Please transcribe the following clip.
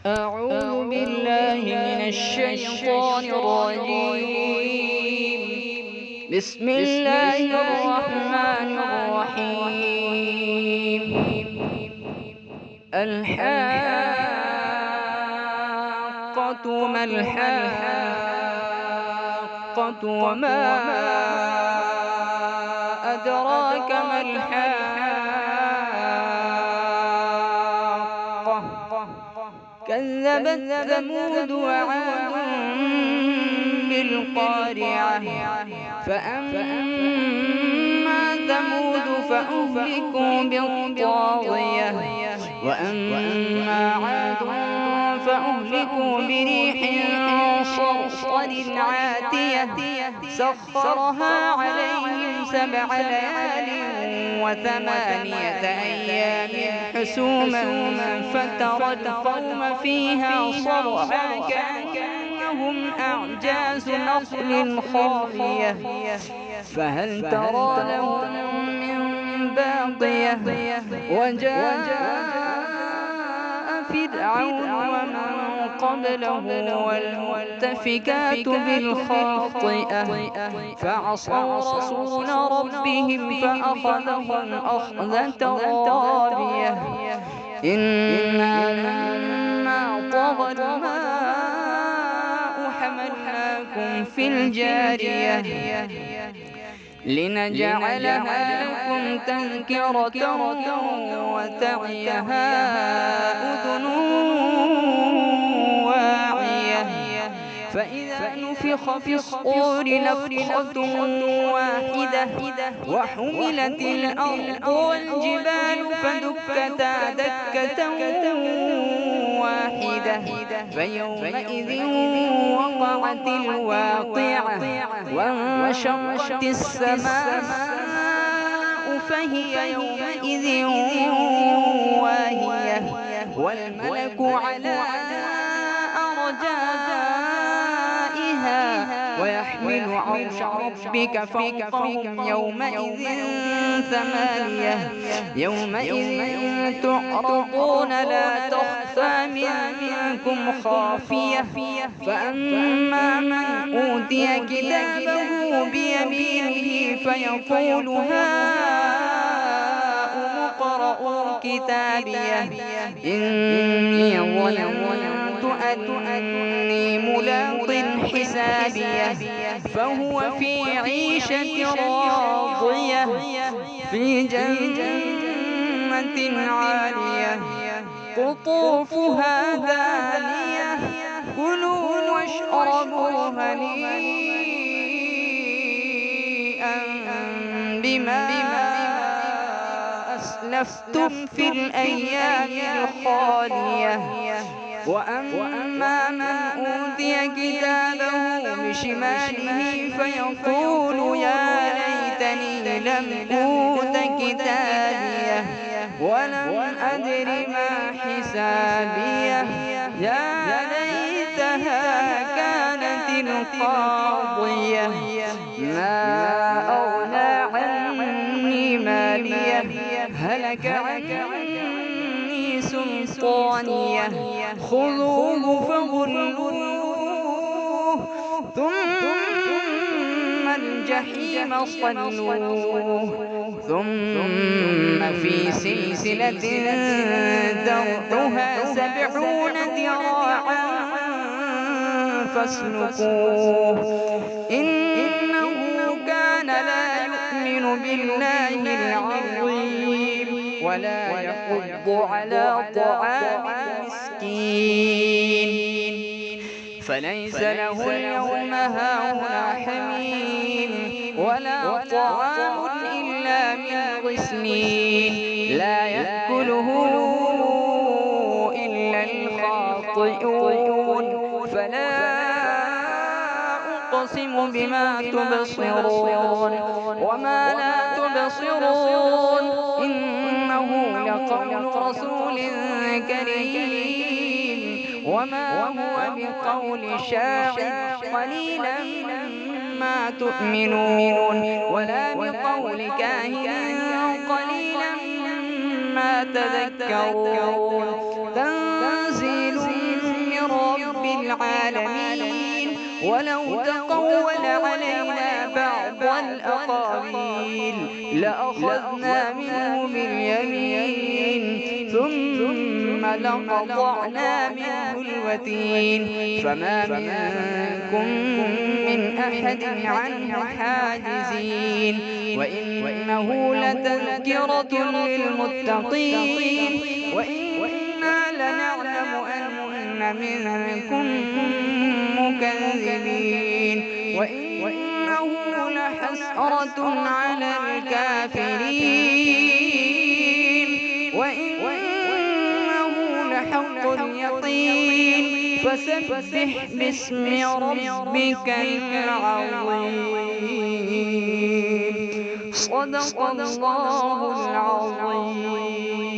أعوذ بالله من الشيطان الرجيم. بسم الله الرحمن الرحيم. الحاقة ما الحاقة وما أدراك ما الحاقة. كذبت ثمود وعاد بالقارعة. فأما ثمود فأهلكوا بالطاغية، وأما عاد فأهلكوا بريح صرصر عاتية سخرها عليهم 7 ليال و8 أيام حسوما فترى القوم فيها صرعى كأنهم أعجاز نخل خاوية، فهل ترى لهم من باقية. وجاء فرعون ومن قبله والمؤتفكات بالخاطئة، فعصوا رسول ربهم فأخذهم أخذة رابية. إنا لما طغى الماء حملناكم في الجارية لنجعلها لكم تذكرة وتعيها أذن واعية. فإذا نفخ في الصور نفخة واحدة وحملت الأرض والجبال فدكتا دكة واحدة، فيومئذ وقعت الواقعة وانشقت السماء فهي يومئذ واهية، والملك على أرجائها ويحمل عرش ربك فوقهم يومئذ 8. يومئذ تعرضون لا تخفى منكم خافية. فأما من أوتي كتابه بيمينه فيقول هاؤم اقرءوا كتابيه إني ظننت أني ملاق حسابيه، فهو في عيشة راضية في جنة عالية قطوفها دانية. كلوا واشربوا هنيئا بما أسلفتم في الأيام الخالية. وأما من أوتي كتابه بشماله فيقول يا ليتني لم أوت كتابيه ولم أدر ما حسابيه، يا ليتها كانت القاضية ما أغنى عني ماليه هلك عني سلطانيه. خذوه فغلوه ثم الجحيم صلوه ثم في سلسلة ذرعها 70 ذراعا فاسلكوه. إنه كان لا يؤمن بالله العظيم ولا يحض على طعام المسكين، فليس له اليوم هاهنا حميم ولا طعام إلا من غسلين لا يأكله إلا الخاطئون. فلا أقسم بما تبصرون وما لا تبصرون إنه لقول رسول كريم وما هو بقول شاعر قليلا ما تؤمنون ولا بقول كاهن قليلا ما تذكرون. تنزيل العالمين. ولو تقول علينا بعض الأقاويل لأخذنا منه باليمين ثم لقطعنا منه الوتين فما منكم من أحد عنه حاجزين. وإنه لتذكرة للمتقين وإنا لنعلم أن منكم مكذبين وإنه لحسرة على الكافرين وإنه لحق اليقين. فسبح باسم ربك العظيم. صدق الله العظيم.